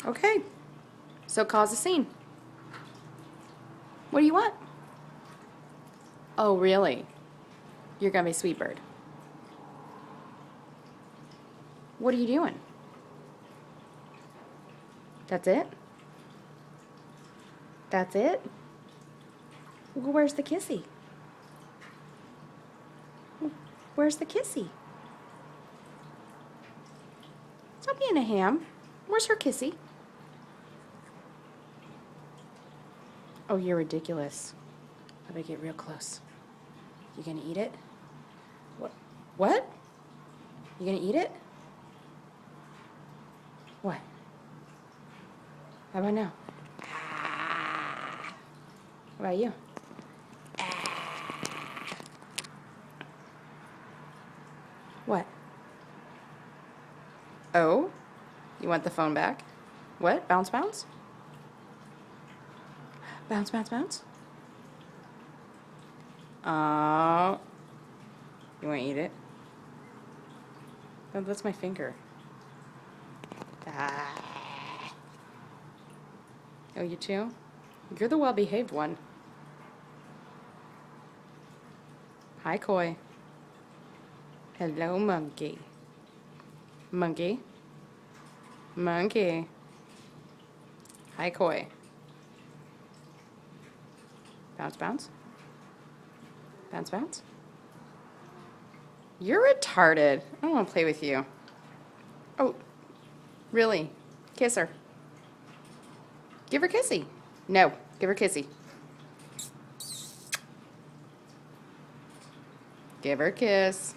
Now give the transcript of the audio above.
Okay. So cause a scene. What do you want? Oh, really? You're gonna be a sweet bird. What are you doing? That's it? That's it? Well, where's the kissy? Where's the kissy? Stop being a ham. Where's her kissy? Oh, you're ridiculous. I better get real close. You gonna eat it? What? What? You gonna eat it? What? How about now? What about you? What? Oh? You want the phone back? What? Bounce, bounce? Bounce, bounce, bounce? Oh. You want to eat it? Oh, that's my finger. Ah. Oh, you too? You're the well-behaved one. Hi, Koi. Hello, monkey. Monkey. Monkey. Hi, Koi. Bounce, bounce. Bounce, bounce. You're retarded. I don't want to play with you. Oh, really? Kiss her. Give her kissy. No, give her kissy. Give her a kiss.